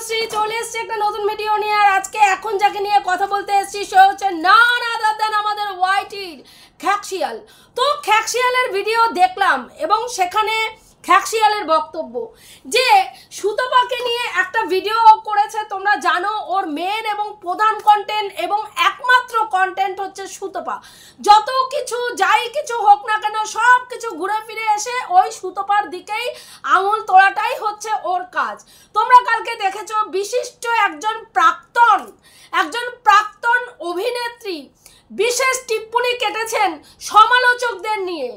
তনুশ্রী চলে এসেছে একটা নতুন ভিডিও নিয়ে। আর আজকে এখন যাকে নিয়ে কথা বলতে এসেছি সে হচ্ছে নান আদার দ্যান আমাদের ওয়াইটির খ্যাকশিয়াল। তো খ্যাকশিয়ালের ভিডিও দেখলাম এবং সেখানে খ্যাকশিয়ালের বক্তব্য যে সুতপাকে নিয়ে একটা ভিডিও করেছে। তোমরা জানো ওর মেন এবং প্রধান কন্টেন্ট এবং একমাত্র কন্টেন্ট হচ্ছে সুতপা। যত কিছু যাই কিছু হোক না কেন সব কিছু ঘুরে ফিরে এসে ওই সুতপার দিকেই আঙুল তোলাটাই হচ্ছে ওর কাজ। তোমরা কালকে দেখেছো বিশিষ্ট একজন প্রাক্তন অভিনেত্রী বিশেষ টিপ্পনি কেটেছেন সমালোচকদের নিয়ে।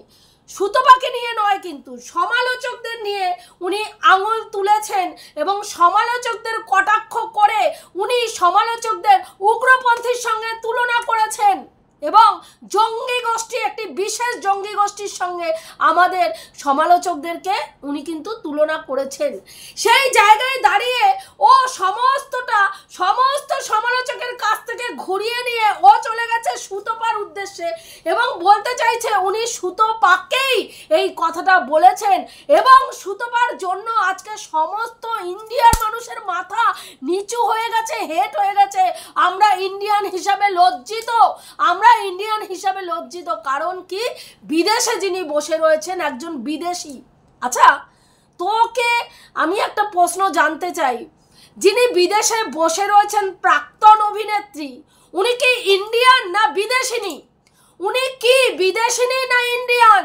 সুতপাকে নিয়ে নয় কিন্তু সমালোচকদের নিয়ে উনি আঙুল তুলেছেন এবং সমালোচকদের কটাক্ষ করে উনি সমালোচকদের উগ্রপন্থীর সঙ্গে তুলনা করেছেন এবং জঙ্গি গোষ্ঠী একটি বিশেষ জঙ্গি গোষ্ঠীর সঙ্গে আমাদের সমালোচকদেরকে উনি কিন্তু তুলনা করেছেন। সেই জায়গায় দাঁড়িয়ে ও সমস্ত সমালোচকের কাছ থেকে ঘুরিয়ে নিয়ে ও চলে গেছে সুতপার উদ্দেশ্যে এবং বলতে চাইছে উনি সুতপাকেই এই কথাটা বলেছেন এবং সুতপার জন্য আজকে সমস্ত ইন্ডিয়ার মানুষের মাথা নিচু হয়ে গেছে, হেট হয়ে গেছে। আমরা ইন্ডিয়ান হিসাবে লজ্জিত, কারণ কি বিদেশে যিনি বসে রয়েছেন একজন বিদেশি। আচ্ছা, তোকে আমি একটা প্রশ্ন জানতে চাই, যিনি বিদেশে বসে রয়েছেন প্রাক্তন অভিনেত্রী, উনি কি ইন্ডিয়ান না বিদেশিনী? উনি কি বিদেশিনী না ইন্ডিয়ান?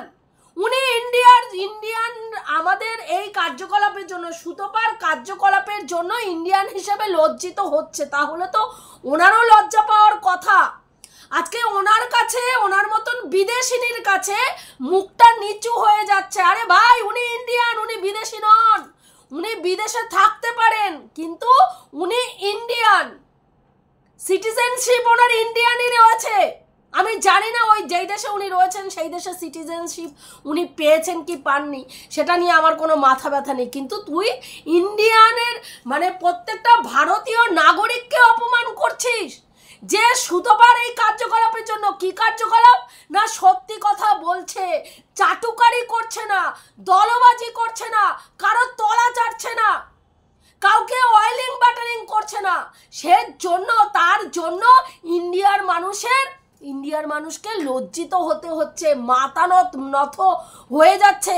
উনি ইন্ডিয়ান আমাদের এই কার্যকলাপের জন্য, সুতপার কার্যকলাপের জন্য ইন্ডিয়ান হিসেবে লজ্জিত হচ্ছে, তাহলে তো ওনারও লজ্জা পাওয়ার কথা। আজকে ওনার কাছে, ওনার মতন বিদেশিনীর কাছে মুখটা নিচু হয়ে যাচ্ছে। আরে ভাই, উনি ইন্ডিয়ান, উনি বিদেশি নন। উনি বিদেশে থাকতে পারেন কিন্তু উনি ইন্ডিয়ান, সিটিজেনশিপ ওনার ইন্ডিয়ানই রয়েছে। আমি জানি না ওই যেই দেশে উনি রয়েছেন সেই দেশে সিটিজেনশিপ উনি পেয়েছেন কি পাননি, সেটা নিয়ে আমার কোনো মাথা ব্যথা নেই। কিন্তু তুই ইন্ডিয়ানের মানে প্রত্যেকটা ভারতীয় নাগরিককে অপমান করছিস যে সুতপার এই কার্যকলাপের জন্য। কি কার্যকলাপ? না সত্যি কথা বলছে, চাটুকারি করছে না, দলবাজি করছে না, কারো তলা চাটছে না, কাউকে অয়েলিং বাটারিং করছে না। তার জন্য ইন্ডিয়ার মানুষকে লজ্জিত হতে হচ্ছে, মাথা নত হয়ে যাচ্ছে।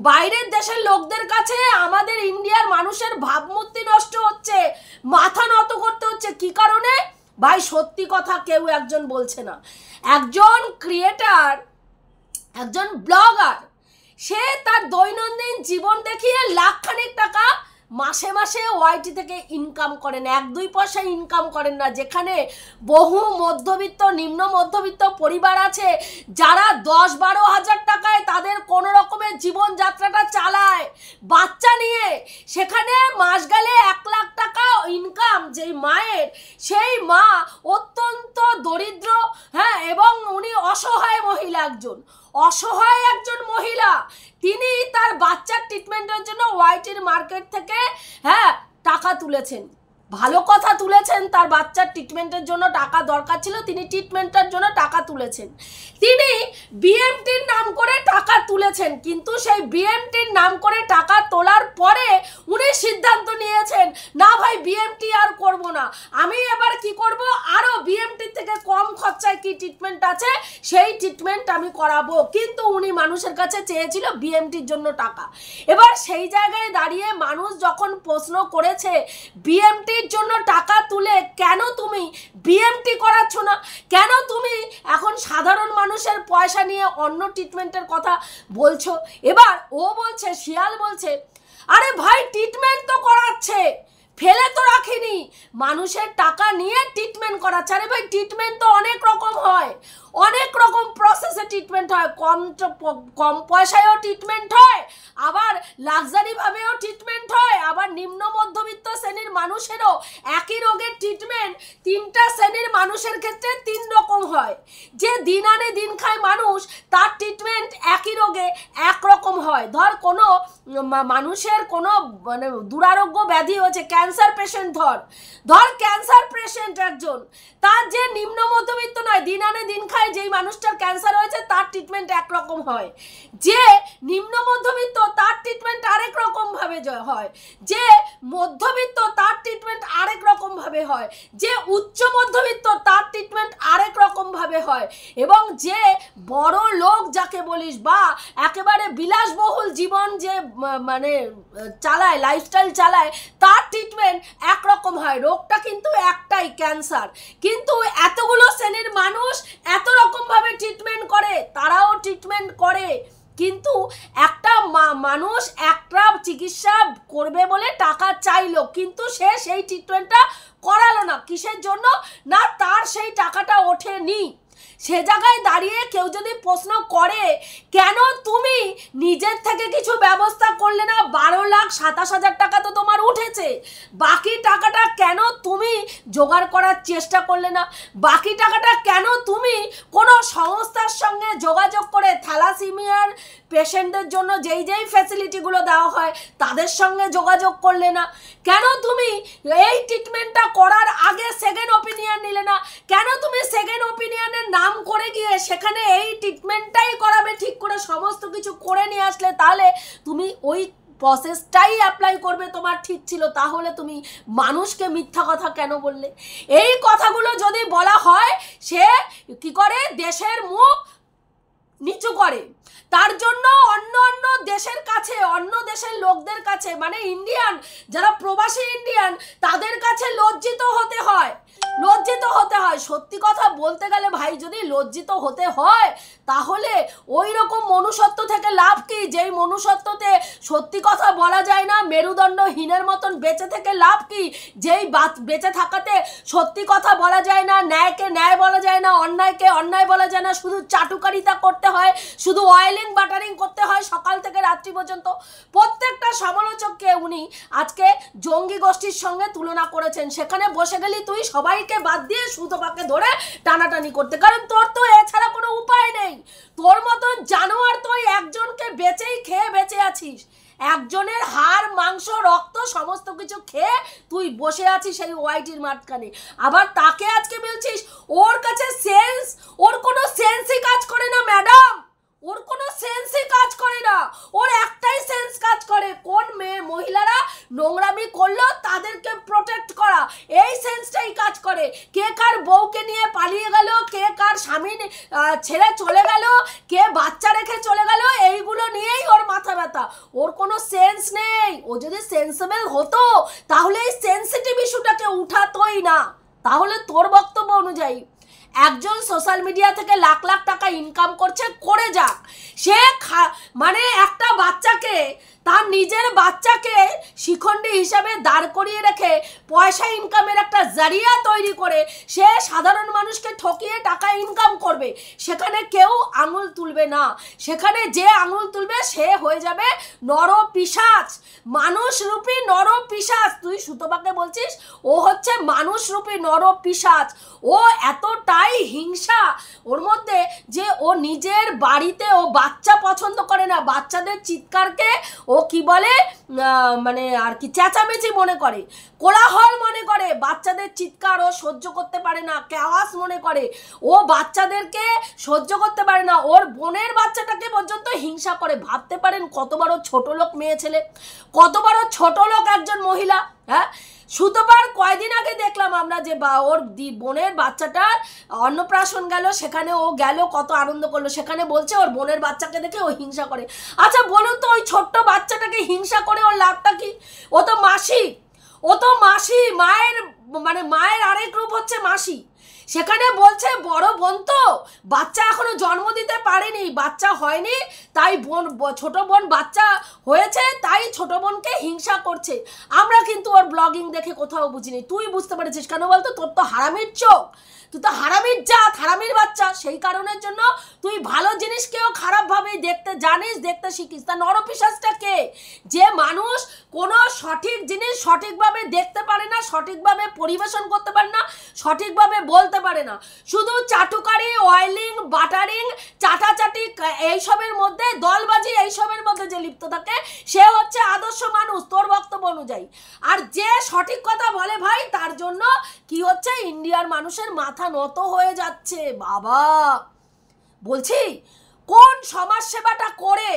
বাইরের দেশের লোকদের কাছে আমাদের ইন্ডিয়ার মানুষের ভাবমূর্তি নষ্ট হচ্ছে, মাথা নত করতে হচ্ছে। কি কারণে? ভাই সত্যি কথা কেউ একজন বলছে না। একজন ক্রিয়েটার, একজন ব্লগার, সে তার দৈনন্দিন জীবন দেখিয়ে লাখখানিক টাকা মাসে মাসে ওয়াইটি থেকে ইনকাম করেন, 1-2 পয়সা ইনকাম করেন না। যেখানে বহু মধ্যবিত্ত, নিম্ন মধ্যবিত্ত পরিবার আছে যারা 10-12 হাজার টাকায় তাদের কোনো রকমের জীবনযাত্রাটা চালায় বাচ্চা নিয়ে। সেখানে মাস গেলে 1 লাখ টাকা ইনকাম যেই মায়ের, সেই মা অত্যন্ত দরিদ্র, হ্যাঁ, এবং উনি অসহায় একজন মহিলা। তিনি তার বাচ্চার ট্রিটমেন্টের জন্য ওয়াইটির মার্কেট থেকে টাকা তুলেছেন। ভালো কথা তুলেছেন, তার বাচ্চার ট্রিটমেন্টের জন্য টাকা দরকার ছিল, তিনি ট্রিটমেন্টের জন্য টাকা তুলেছেন। তিনি বিএমটির নাম করে টাকা তুলেছেন, কিন্তু সেই বিএমটির নাম করে টাকা তোলার পরে উনি সিদ্ধান্ত নিয়েছেন না ভাই বিএমটি আর করব না, আমি এবার কি করব, আরও বিএমটির থেকে কম খরচায় কি ট্রিটমেন্ট আছে সেই ট্রিটমেন্ট আমি করাবো। কিন্তু উনি মানুষের কাছে চেয়েছিল বিএমটির জন্য টাকা। এবার সেই জায়গায় দাঁড়িয়ে মানুষ যখন প্রশ্ন করেছে বিএমটি জন্য টাকা তুলে কেন তুমি বিএমটি করাচ্ছ না, কেন তুমি এখন সাধারণ মানুষের পয়সা নিয়ে অন্য ট্রিটমেন্টের কথা বলছো? এবার ও বলছে, শিয়াল বলছে, আরে ভাই ট্রিটমেন্ট তো করাচ্ছে, ফেলে তো রাখিনি, মানুষের টাকা নিয়ে ট্রিটমেন্ট করাচ্ছে। আরে ভাই ট্রিটমেন্ট তো অনেক রকম হয়, অনেক রকম প্রসেসে ট্রিটমেন্ট হয়, কম পয়সায়ও ট্রিটমেন্ট হয়, আবার লাক্সারিভাবেও ট্রিটমেন্ট হয়, আবার নিম্ন মধ্যবিত্ত শ্রেণীর মানুষেরও একই রোগের ট্রিটমেন্ট 3টা শ্রেণীর মানুষের ক্ষেত্রে 3 রকম হয়। যে দিন আনে দিন খায় মানুষ, তার ট্রিটমেন্ট একই রোগে একরকম হয়। ধর কোনো মানুষের কোনো মানে দুরারোগ্য ব্যাধি হয়েছে, ক্যান্সার পেশেন্ট, ধর ক্যান্সার পেশেন্ট একজন, তার যে নিম্ন মধ্যবিত্ত নয়, দিন আনে দিন খায়, যেই মানুষটার ক্যান্সার হয়েছে তার ট্রিটমেন্ট একরকম হয়। যে নিম্ন মধ্যবিত্ত তার ট্রিটমেন্ট আরেক রকম ভাবে হয়। যে মধ্যবিত্ত তার ট্রিটমেন্ট ভাবে হয়, যে উচ্চ মধ্যবিত্ত তার ট্রিটমেন্ট আরেক রকম ভাবে হয়, এবং যে বড় লোক যাকে বলিস বা একেবারে বিলাসবহুল জীবন যে মানে চালায়, লাইফস্টাইল চালায়, তার ট্রিটমেন্ট একরকম হয়। রোগটা কিন্তু একটাই, ক্যান্সার, কিন্তু এতগুলো শ্রেণীর মানুষ এত রকমভাবে ট্রিটমেন্ট করে, তারাও ট্রিটমেন্ট করে, কিন্তু একটা মানুষ একটা চিকিৎসা করবে বলে টাকা চাইলো, কিন্তু সে সেই ট্রিটমেন্টটা করালো না। কিসের জন্য? না তার সেই টাকাটা ওঠেনি। সে জায়গায় দাঁড়িয়ে কেউ যদি প্রশ্ন করে কেন তুমি নিজের থেকে কিছু ব্যবস্থা করলে না, 12,27,000 টাকা তো তোমার উঠেছে, বাকি টাকাটা কেন তুমি জোগাড় করার চেষ্টা করলে না? বাকি টাকাটা কেন তুমি কোনো সংস্থার সঙ্গে যোগাযোগ করে থ্যালাসিমিয়ার পেশেন্টদের জন্য যেই যেই ফ্যাসিলিটিগুলো দেওয়া হয় তাদের সঙ্গে যোগাযোগ করলে না? কেন তুমি এই ট্রিটমেন্টটা করার আগে সেকেন্ড ওপিনিয়ন নিলে না? কেন তুমি সেকেন্ড ওপিনিয়নের নাম করে গিয়ে সেখানে এই ট্রিটমেন্টটাই করাবে ঠিক করে সমস্ত কিছু করে নিয়ে আসলে? তাহলে তুমি ওই প্রসেসটাই অ্যাপ্লাই করবে, তোমার ঠিক ছিল, তাহলে তুমি মানুষকে মিথ্যা কথা কেন বললে? এই কথাগুলো যদি বলা হয়, সে কি করে দেশের মুখ নিচু করে। তার জন্য অন্য অন্য দেশের কাছে, অন্য দেশের লোকদের কাছে, মানে ইন্ডিয়ান যারা প্রবাসী ইন্ডিয়ান, তাদের কাছে লজ্জিত হতে হয়, লজ্জিত হতে হয়। সত্যি কথা বলতে গেলে ভাই, যদি লজ্জিত হতে হয় তাহলে ওই রকম মনুষ্যত্ব থেকে লাভ কি? যেই মনুষ্যত্বতে সত্যি কথা বলা যায় না, মেরুদণ্ডহীনের মতন বেঁচে থেকে লাভ কি? যেই বেঁচে থাকাতে সত্যি কথা বলা যায় না, ন্যায়কে ন্যায় বলা যায় না, অন্যায়কে অন্যায় বলা যায় না, শুধু চাটুকারিতা করতে হয়, শুধু অয়েলিং বাটারিং করতে হয় সকাল থেকে রাত্রি পর্যন্ত। প্রত্যেকটা সমালোচককে উনি আজকে জঙ্গি গোষ্ঠীর সঙ্গে তুলনা করেছেন। সেখানে বসে গেলি তুই সবাইকে বাদ দিয়ে সুতোপাকে ধরে টানাটানি করতে, কারণ তোর তো এছাড়া কোনো উপায় নেই। তোর মতন জানোয়ার তুই একজনকে বেঁচেই খেয়ে বেঁচে আছিস, একজনের হাড় মাংস রক্ত সমস্ত কিছু খেয়ে তুই বসে আছিস সেই ওয়াইটির মাঝখানে। আবার তাকে আজকে বলছিস ওর কাছে সেন্স, ওর কোনো সেন্সই কাজ করে না ম্যাডাম, ওর কোনো সেন্সই কাজ করে না। ওর একটাই সেন্স কাজ করে, কোন মহিলারা নোংরামি করলো তাদেরকে প্রোটেক্ট করা, এই সেন্সটাই কাজ করে। কে কার বউকে নিয়ে পালিয়ে গেল, কে কার স্বামী ছেড়ে চলে গেল, কে বাচ্চা রেখে চলে গেল, এইগুলো নিয়েই ওর মাথা ব্যথা। ওর কোনো সেন্স নেই। ও যদি সেন্সেবল হতো তাহলে এই সেন্সিটিভ ইস্যুটাকে উঠাতোই না। তাহলে তোর বক্তব্য অনুযায়ী একজন সোশ্যাল মিডিয়া থেকে লাখ লাখ টাকা ইনকাম করছে, করে যাক। সে মানে একটা বাচ্চাকে, তার নিজের বাচ্চাকে শিখণ্ডী হিসাবে দাঁড় করিয়ে রেখে পয়সা ইনকামের একটা জারিয়া তৈরি করে সে সাধারণ মানুষকে ঠকিয়ে টাকা ইনকাম করবে। সেখানে কেউ আঙুল তুলবে না, সেখানে যে আঙুল তুলবে সে হয়ে যাবে নরপিশাচ, মানুষরূপী নরপিশাচ। তুই সুতপাকে বলছিস ও হচ্ছে মানুষরূপী নরপিশাচ। ও এতটাই হিংসা ওর মধ্যে যে ও নিজের বাড়িতে ও বাচ্চা পছন্দ করে না, বাচ্চাদের চিৎকারকে ও কি বলে মানে আর কি চেঁচামেচি মনে করে, কোলাহল মনে করে, বাচ্চাদের চিৎকার ও সহ্য করতে পারে না, কেওয়াস মনে করে, ও বাচ্চাদেরকে সহ্য করতে পারে না, ওর বোনের বাচ্চাটাকে পর্যন্ত হিংসা করে। ভাবতে পারেন কত বড় ছোট লোক মেয়ে ছেলে, কত বড় ছোট লোক একজন মহিলা। হ্যাঁ, সুতোবার কয়দিন আগে দেখলাম আমরা যে ওর বোনের বাচ্চাটার অন্নপ্রাশন গেল, সেখানে ও গেল, কত আনন্দ করলো, সেখানে বলছে ওর বোনের বাচ্চাকে দেখে ও হিংসা করে। আচ্ছা বলুন তো, ওই ছোট্ট বাচ্চাটাকে হিংসা করে ওর লাভটা কি? ও তো মাসি, ও তো মাসি, মায়ের মানে মায়ের আরেক রূপ হচ্ছে মাসি। সেখানে বলছে বড় বোন তো বাচ্চা এখনো জন্ম দিতে পারেনি, বাচ্চা হয়নি, তাই বোন ছোট বোন বাচ্চা হয়েছে, তাই ছোট বোনকে হিংসা করছে। আমরা কিন্তু ওর ব্লগিং দেখে কোথাও বুঝিনি। তুই বুঝতে পেরেছিস কেন বলতো? তোর তো হারামির চোখ, তুই তো হারামির জাত, হারামির বাচ্চা। সেই কারণের জন্য তুই ভালো জিনিসকেও খারাপভাবেই দেখতে জানিস, দেখতে শিখিস। তা নরপিশাচটা কে? যে মানুষ কোনো সঠিক জিনিস সঠিকভাবে দেখতে পারে না, সঠিকভাবে পরিবেশন করতে পারে না, সঠিকভাবে বলতে পারে না, শুধু চাটুকারি, অয়েলিং, বাটারিং, চাটাচাটি, এইসবের মধ্যে দলবাজি, এইসবের মধ্যে যে লিপ্ত থাকে সে হচ্ছে আদর্শ মানুষ তোর বক্তব্য অনুযায়ী। আর যে সঠিক কথা বলে ভাই, তার জন্য কি হচ্ছে, ইন্ডিয়ার মানুষের মাথা নত হয়ে যাচ্ছে। বাবা বলছি, কোন সমাজ সেবাটা করে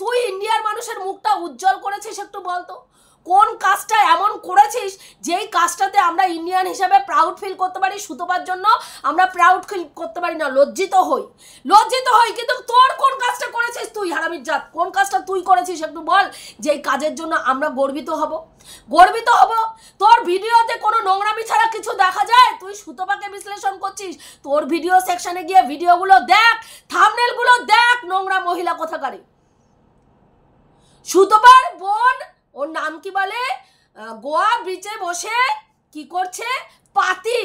তুই ইন্ডিয়ার মানুষের মুখটা উজ্জ্বল করেছিস একটু বলতো? কোন কাজটা এমন করেছিস যেই কাজটাতে আমরা ইন্ডিয়ান হিসেবে প্রাউড ফিল করতে পারি, সুতপার জন্য আমরা প্রাউড ফিল করতে পারি না, লজ্জিত হই, কিন্তু তোর কোন কাজটা করেছিস তুই হারামির জাত, কোন কাজটা তুই করেছিস একটু বল, যে এই কাজের জন্য আমরা গর্বিত হব। তোর ভিডিওতে কোনো নোংরামি ছাড়া কিছু দেখা যায়? তুই সুতপাকে বিশ্লেষণ করছিস, তোর ভিডিও সেকশনে গিয়ে ভিডিওগুলো দেখ, থাম্বনেলগুলো দেখ, নোংরা মহিলা কোথাকারে। সুতপার বোন, ওর নাম কি বলে, গোয়া ব্রিজে বসে কি করছে, পাতি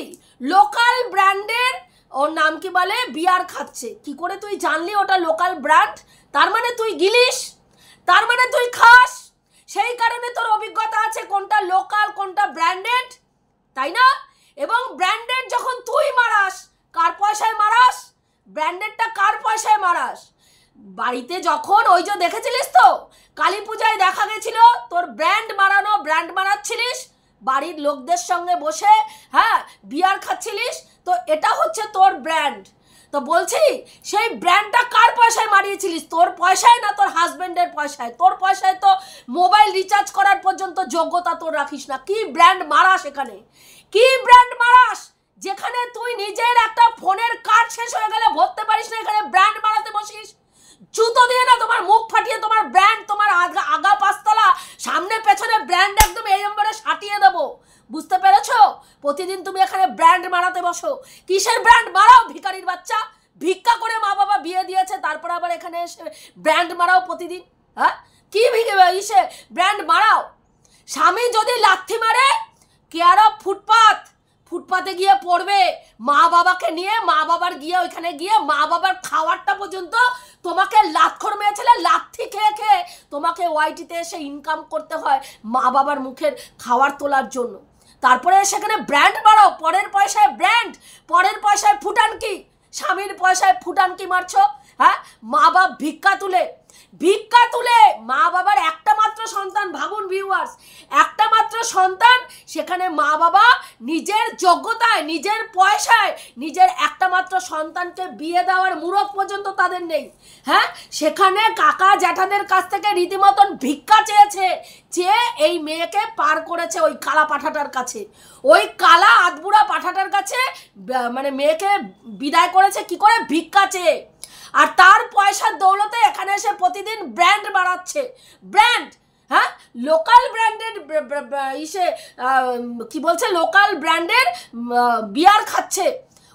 লোকাল ব্র্যান্ডের, ওর নাম কি বলে, বিয়ার খাচ্ছে। কি করে তুই জানলি ওটা লোকাল ব্র্যান্ড? তার মানে তুই গিলিস, তার মানে তুই খাস, সেই কারণে তোর অভিজ্ঞতা আছে কোনটা লোকাল কোনটা ব্র্যান্ডেড, তাই না? এবং ব্র্যান্ডেড যখন তুই মারাস, কার পয়সায় মারাস? ব্র্যান্ডেডটা কার পয়সায় মারাস? বাড়িতে যখন ওই যে দেখেছিলিস তো কালী পূজায় দেখা গেছিল তোর ব্র্যান্ড মারাচ্ছিলিস, বাড়ির লোকদের সঙ্গে বসে, হ্যাঁ, বিয়ার খাচ্ছিলিস, তো এটা হচ্ছে তোর ব্র্যান্ড। তো বলছি সেই ব্র্যান্ডটা কার পয়সায় মারিয়েছিলিস? তোর পয়সায় না তোর হাজবেন্ডের পয়সায়? তোর পয়সায় তো মোবাইল রিচার্জ করার পর্যন্ত যোগ্যতা তোর রাখিস না। কি ব্র্যান্ড মারাস এখানে? কি ব্র্যান্ড মারাস যেখানে তুই নিজের একটা ফোনের কার্ড শেষ হয়ে গেলে ভরতে পারিস না, এখানে ব্র্যান্ড মারাতে বসিস? জুতো দিয়ে না তোমার মুখ ফাটিয়ে তোমার ব্র্যান্ড, তোমার আগা পাঁচতলা সামনে পেছনে ব্র্যান্ড একদম এই নম্বরে সাটিয়ে দেবো, বুঝতে পেরেছো? প্রতিদিন তুমি এখানে ব্র্যান্ড মারাতে বসো। কিসের ব্র্যান্ড মারাও ভিখারির বাচ্চা? ভিক্ষা করে মা বাবা বিয়ে দিয়েছে, তারপর আবার এখানে এসে ব্র্যান্ড মারাও প্রতিদিন? হ্যাঁ, কি ইসে ব্র্যান্ড মারাও? স্বামী যদি লাথি মারে, কেয়ার অফ ফুটপাতে গিয়ে পড়বে মা বাবাকে নিয়ে, মা বাবার গিয়ে ওইখানে গিয়ে মা বাবার খাওয়ারটা পর্যন্ত তোমাকে লাথখর মেয়েছিলে, লাথি খেয়ে খেয়ে তোমাকে ওয়াইটিতে এসে ইনকাম করতে হয় মা বাবার মুখের খাওয়ার তোলার জন্য। তারপরে সেখানে ব্র্যান্ড মারাও, পরের পয়সায় ব্র্যান্ড, পরের পয়সায় ফুটানকি, স্বামীর পয়সায় ফুটানকি মারছো। হ্যাঁ, মা বাপ ভিক্ষা তুলে মা বাবার একটা মাত্র সন্তান, ভাবুন ভিউয়ার্স, একটা মাত্র সন্তান, সেখানে মা বাবা নিজের যোগ্যতায়, নিজের পয়সায়, নিজের একটা মাত্র সন্তানকে বিয়ে দেওয়ার মুরত পর্যন্ত তাদের নেই। হ্যাঁ, সেখানে কাকা জ্যাঠাদের কাছ থেকে রীতিমতন ভিক্ষা চেয়ে এই মেয়েকে পার করেছে ওই কালা পাঠাটার কাছে, ওই কালা আধবুড়া পাঠাটার কাছে, মানে মেয়েকে বিদায় করেছে কি করে? ভিক্ষা চেয়ে। আর তার পয়সার দৌলতে এখানে এসে প্রতিদিন ব্র্যান্ড বাড়াচ্ছে, ব্র্যান্ড, হ্যাঁ, লোকাল ব্র্যান্ডের কি বলছে, লোকাল ব্র্যান্ডের বিয়ার খাচ্ছে।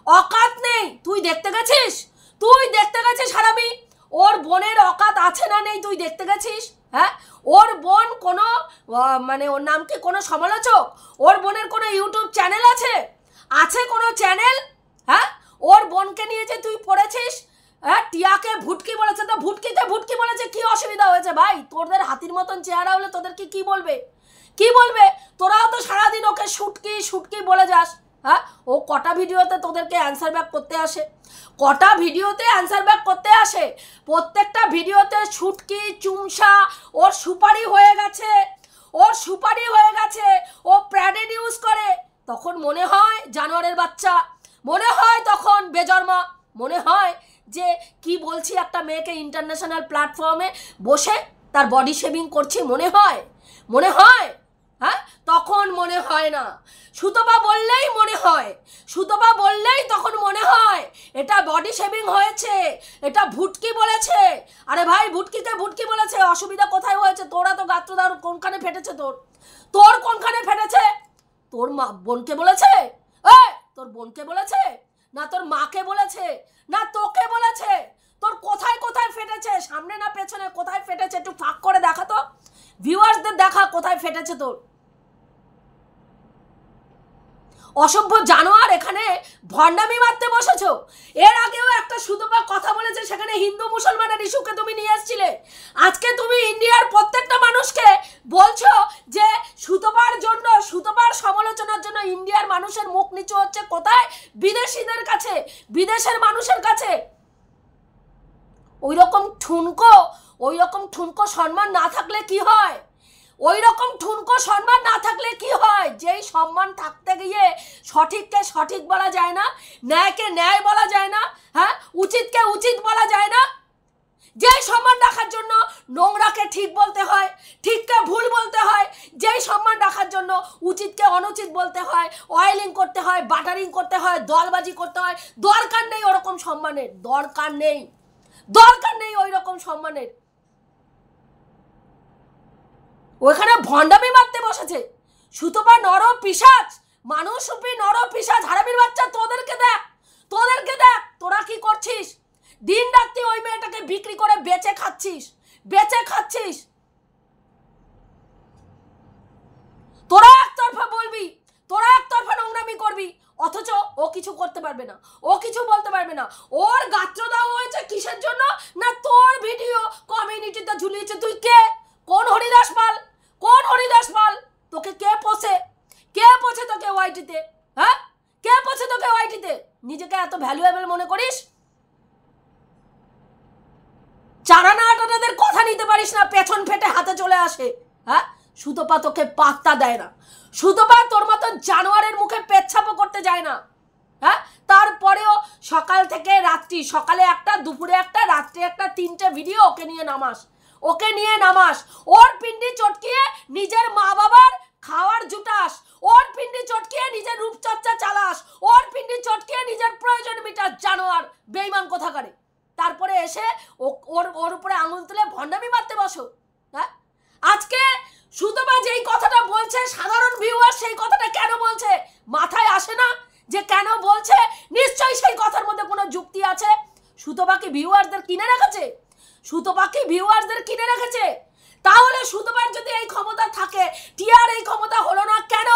অকাত নেই। তুই দেখতে গেছিস হারামি? ওর বোনের অকাত আছে না নেই তুই দেখতে গেছিস? হ্যাঁ, ওর বোন কোনো মানে ওর নাম কি, কোনো সমালোচক? ওর বোনের কোনো ইউটিউব চ্যানেল আছে কোনো চ্যানেল? হ্যাঁ, ওর বোনকে নিয়ে যে তুই পড়েছিস, হ্যাঁ, টিয়াকে ভুটকি বলেছে, তো ভুটকি বলেছে, কি অসুবিধা হয়েছে ভাই? তোদের হাতির মতন চেহারা হলে তোদেরকে কি বলবে? তোরাও তো সারাদিন ওকে শুটকি বলে যাস। হ্যাঁ, ও কটা ভিডিওতে তোদেরকে অ্যান্সার ব্যাক করতে আসে, প্রত্যেকটা ভিডিওতে শুটকি চুমসা, ওর সুপারি হয়ে গেছে, ও প্যাডেড ইউজ করে। তখন মনে হয় জানোয়ারের বাচ্চা, মনে হয় তখন বেজন্মা, মনে হয় যে কি বলছি, একটা মেয়েকে ইন্টারন্যাশনাল প্ল্যাটফর্মে বসে তার বডি শেভিং করছি, মনে হয়? হ্যাঁ, তখন মনে হয় না। সুতপা বললেই তখন মনে হয় এটা বডি শেভিং হয়েছে, এটা ভুটকি বলেছে। আরে ভাই, ভুটকিকে ভুটকি বলেছে, অসুবিধা কোথায় হয়েছে? তোরা তো গাত্রদার কোনখানে ফেটেছে? তোর কোনখানে ফেটেছে? তোর বোনকে বলেছে? তোর বোনকে বলেছে না তোর মাকে বলেছে না তোকে বলেছে? তোর কোথায় ফেটেছে? সামনে না পেছনে? কোথায় ফেটেছে একটু ফাঁক করে দেখা তো, ভিউয়ার্সদের দেখা কোথায় ফেটেছে তোর। অসভ্য জানোয়ার, এখানে ভণ্ডামি মারতে বসেছো। এর আগেও একটা সুতপা কথা বলেছে, সেখানে হিন্দু মুসলমানের ইস্যুকে তুমি নিয়ে এসেছিলে। আজকে তুমি ইন্ডিয়ার প্রত্যেকটা মানুষকে বলছো যে সুতপার সমালোচনার জন্য ইন্ডিয়ার মানুষের মুখ নিচু হচ্ছে কোথায়? বিদেশিদের কাছে, বিদেশের মানুষের কাছে। ওই রকম ঠুনকো সম্মান না থাকলে কি হয়? যেই সম্মান থাকতে গিয়ে সঠিককে সঠিক বলা যায় না, ন্যায়কে ন্যায় বলা যায় না, হ্যাঁ, উচিতকে উচিত বলা যায় না, যেই সম্মান রাখার জন্য নোংরাকে ঠিক বলতে হয়, ঠিককে ভুল বলতে হয়, যেই সম্মান রাখার জন্য উচিতকে অনুচিত বলতে হয়, অয়েলিং করতে হয়, বাটারিং করতে হয়, দলবাজি করতে হয়, দরকার নেই ওরকম সম্মানের, দরকার নেই, দরকার নেই ওই রকম সম্মানের। ওখানে ভণ্ডামি মারতে বসেছে সুতপা নর পিশাচ, মানুষরূপী নর পিশাচ, হারামির বাচ্চা। তোদেরকে দেখ, তোদেরকে দেখ তোরা কি করছিস। দিন রাত্রি ওই মেয়েটাকে বিক্রি করে বেচে খাচ্ছিস, বেচে খাচ্ছিস। তোরা একতরফা বলবি, তোরা একতরফা নোংরামি করবি, অথচ ও কিছু করতে পারবে না, ও কিছু বলতে পারবে না। ওর গাত্র দেওয়া হয়েছে কিসের জন্য? না তোর ভিডিও কমিউনিটিতে ঝুলিয়েছে। তুই কে? কোন হরিদাস পাল? কোন হরিদাস পাল? তোকে কে পোষে? কে পোষে তোকে ওয়াইটিতে? হ্যাঁ, কে পোষে তোকে ওয়াইটিতে? নিজেকে এত ভ্যালুয়েবল মনে করিস? চারানা আটাদের কথা নিতে পারিস না, পেছন ফেটে হাতে চলে আসে। হ্যাঁ, সুতপা তোকে পাত্তা দেয় না। সুতপা তোর মতো জানোয়ারের মুখে পেচ্ছাপও করতে যায় না। হ্যাঁ, তারপরেও সকাল থেকে রাত্রি, সকালে একটা, দুপুরে একটা, রাত্রে একটা, 3টে ভিডিও ওকে নিয়ে নামাস, ওকে নিয়ে নামাস। ওর পিন্ডি চটকিয়ে নিজের মা বাবার খাওয়ার জুটাস, ওর পিন্ডি চটকিয়ে নিজের রূপচর্চা চালাস, ওর পিন্ডি চটকিয়ে নিজের প্রয়োজন মিটাস। জানোয়ার, বেঈমান কোথাকারে। তারপরে এসে ওর উপরে আঙুল তুলে ভণ্ডামি মারতে বসো। হ্যাঁ, আজকে সুতপা যেই কথাটা বলছে, সাধারণ ভিউয়ার সেই কথাটা কেন বলছে মাথায় আসে না যে কেন বলছে? নিশ্চয়ই সেই কথার মধ্যে কোনো যুক্তি আছে। সুতপা কি ভিউয়ারদের কিনে রেখেছে? সুতপা কি ভিউয়ারদের কিনে রেখেছে? তাহলে সুতপার যদি এই ক্ষমতা থাকে, টিয়ার এই ক্ষমতা হলো না কেন?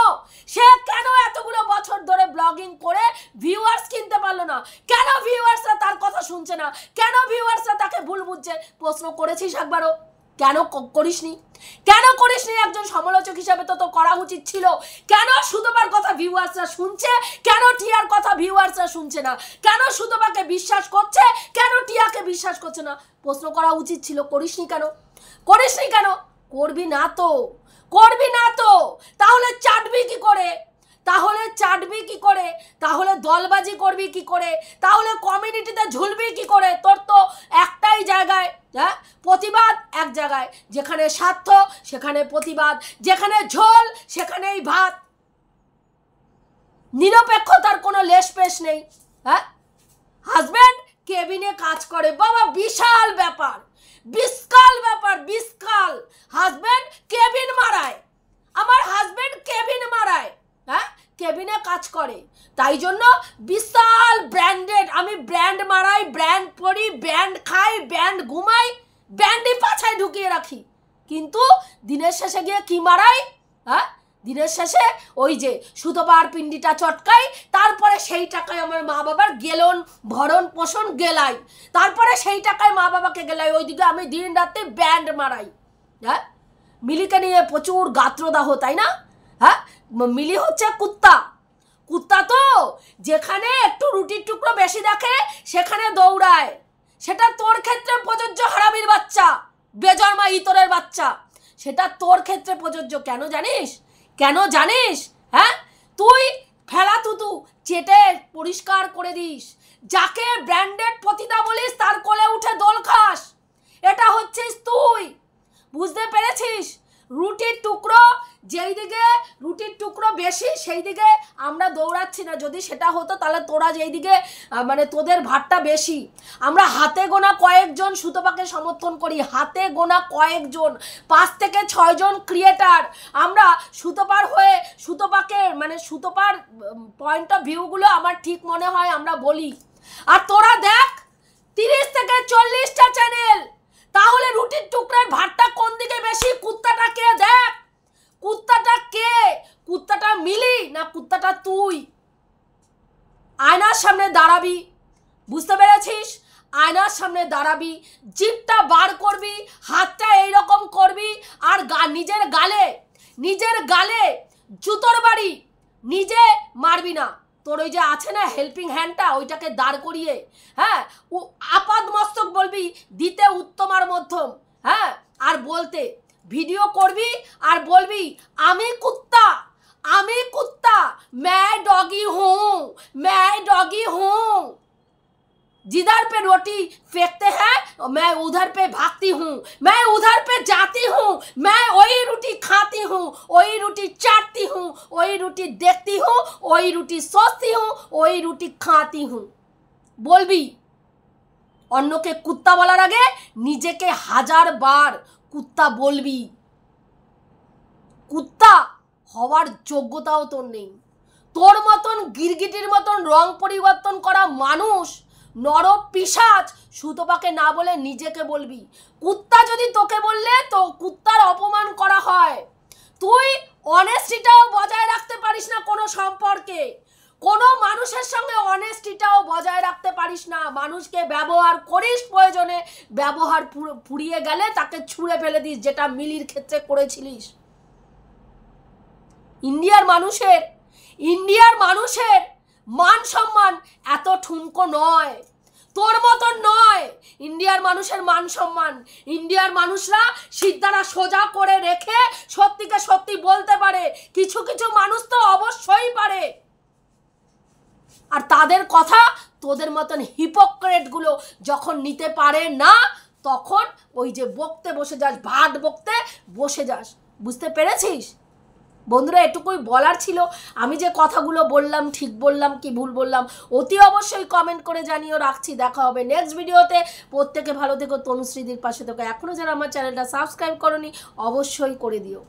সে কেন এতগুলো বছর ধরে ব্লগিং করে ভিউয়ার্স কিনতে পারলো না? কেন ভিউয়ার্সরা তার কথা শুনছে না? কেন ভিউয়ার্সরা তাকে ভুল বুঝছে? প্রশ্ন করেছিস একবারও? কেন করিসনি? কেন করিসনি? একজন সমালোচক হিসাবে তো করা উচিত ছিল। কেন সুতপার কথা ভিউয়ার্সরা শুনছে, কেন টিয়ার কথা ভিউয়ার্সরা শুনছে না? কেন সুতপাকে বিশ্বাস করছে, কেন টিয়াকে বিশ্বাস করছে না? প্রশ্ন করা উচিত ছিল। করিসনি কেন? করিসনি কেন? করবি না তো, করবি না তো। তাহলে চাটবি কি করে? তাহলে চাটবি কি করে? তাহলে দলবাজি করবি কি করে? তাহলে কমিউনিটিতে ঝুলবি কি করে? তোর তো একটাই জায়গায়, হ্যাঁ, প্রতিবাদ এক জায়গায়। যেখানে স্বার্থ সেখানে প্রতিবাদ, যেখানে ঝোল সেখানেই ভাত। নিরপেক্ষতার কোনো লেশপেশ নেই। হ্যাঁ, হাজব্যান্ড কেবিনে কাজ করে, বাবা বিশাল ব্যাপার, বিশাল ব্যাপার, বিশাল। হাজব্যান্ড কেবিন মারায়, আমার হাজব্যান্ড কেবিন মারায়। হ্যাঁ, কেবিনে কাজ করে, তাই জন্য বিশাল ব্র্যান্ডেড। আমি ব্র্যান্ড মারাই, ব্র্যান্ড পরি, ব্র্যান্ড খাই, ব্র্যান্ড ঘুমাই, ব্র্যান্ডই পাছায় ঢুকিয়ে রাখি। কিন্তু দিনের শেষে গিয়ে কি মারাই? হ্যাঁ, দিনের শেষে ওই যে সুতপার পিন্ডিটা চটকাই, তারপরে সেই টাকায় আমার মা বাবার গেলন ভরণ পোষণ গেলাই, তারপরে সেই টাকায় মা বাবাকে গেলাই। ওইদিকে আমি দিন রাতে ব্যান্ড মারাই। হ্যাঁ, মিলিকে নিয়ে প্রচুর গাত্রদাহ, তাই না? হ্যাঁ, মিলি হচ্ছে কুত্তা। কুত্তা তো যেখানে একটু রুটির টুকরো বেশি দেখে সেখানে দৌড়ায়। সেটা তোর ক্ষেত্রে প্রযোজ্য, হারামির বাচ্চা, বেজন্মা ইতরের বাচ্চা। সেটা তোর ক্ষেত্রে প্রযোজ্য। কেন জানিস? কেন জানিস? হ্যাঁ, তুই ফেলা তুতু চেটে পরিষ্কার করে দিস। যাকে ব্র্যান্ডেড পতিতা বলিস তার কোলে উঠে দোল খাস। এটা হচ্ছিস তুই। বুঝতে পেরেছিস? রুটির টুকরো যেই দিকে, রুটির টুকরো বেশি সেই দিকে আমরা দৌড়াচ্ছি না। যদি সেটা হতো তাহলে তোরা যেই দিকে, মানে তোদের ভাতটা বেশি। আমরা হাতে গোনা কয়েকজন সুতপাকে সমর্থন করি, হাতে গোনা কয়েকজন, 5 থেকে 6 জন ক্রিয়েটার। আমরা সুতপার হয়ে, সুতপাকে মানে সুতপার পয়েন্ট অফ ভিউগুলো আমার ঠিক মনে হয় আমরা বলি। আর তোরা দেখ 30 থেকে 40টা চ্যানেল, তাহলে রুটির টুকরার ভাতটা কোন দিকে বেশি? কুত্তাটা কে? দেখ কুত্তাটা কে? কুত্তাটা মিলি না কুত্তাটা তুই? আয়নার সামনে দাঁড়াবি, বুঝতে পেরেছিস? আয়নার সামনে দাঁড়াবি, জিভটা বার করবি, হাতটা এইরকম করবি, আর নিজের গালে জুতোর বাড়ি নিজে মারবি না। তোর ওই যে আছে না হেল্পিং হ্যান্ডটা, ওইটাকে দাঁড় করিয়ে, হ্যাঁ, ও আপাদ মস্তক বলবি, দিতে উত্তম আর মধ্যম। হ্যাঁ, আর বলতে ভিডিও করবি আর বলবি আমি কুত্তা, আমি কুত্তা, मैं डॉगी हूँ, मैं डॉगी हूँ। जिधर पे रोटी फेंकते हैं मैं उधर पे भागती हूँ, मैं उधर पे जाती हूँ, मैं वही रोटी खाती हूँ, वही रोटी चाटती हूँ, वही रोटी देखती हूँ, वही रोटी सोचती हूँ, वही रोटी खाती हूँ। বলবি অন্যকে কুত্তা বলার আগে নিজেকে 1000 বার কুত্তা বলবি। কুত্তা হওয়ার যোগ্যতাও তোর নেই। তোর মতন গিরগিটির মতন রং পরিবর্তন করা মানুষ নর পিশাচ সুতপাকে না বলে নিজেকে বলবি। কুত্তা যদি তোকে বললে তো কুত্তার অপমান করা হয়। তুই অনেস্টিটাও বজায় রাখতে পারিস না কোনো সম্পর্কে, কোনো মানুষের সঙ্গে অনেস্টিটাও বজায় রাখতে পারিস না। মানুষকে ব্যবহার করিস, প্রয়োজনে ব্যবহার ফুরিয়ে গেলে তাকে ছুঁড়ে ফেলে দিস, যেটা মিলির ক্ষেত্রে করেছিলিস। ইন্ডিয়ার মানুষের মান সম্মান এত ঠুনকো নয়, তোর মতন নয়। ইন্ডিয়ার মানুষের মান সম্মান, ইন্ডিয়ার মানুষরা সিদ্ধারা সোজা করে রেখে সত্যিকে সত্যি বলতে পারে। কিছু কিছু মানুষ তো অবশ্যই পারে, আর তাদের কথা তোদের মতন হিপোক্রেটগুলো যখন নিতে পারে না তখন ওই যে বকতে বসে যাস, ভাট বকতে বসে যাস। বুঝতে পেরেছিস? বন্ধুরা, এটুকুই বলার ছিল। আমি যে কথাগুলো বললাম ঠিক বললাম কি ভুল বললাম অতি অবশ্যই কমেন্ট করে জানিও। রাখছি, দেখা হবে নেক্সট ভিডিওতে। প্রত্যেকে ভালো থেকো, তনুশ্রীদির পাশে থেকো। এখনও যারা আমার চ্যানেলটা সাবস্ক্রাইব করোনি অবশ্যই করে দিও।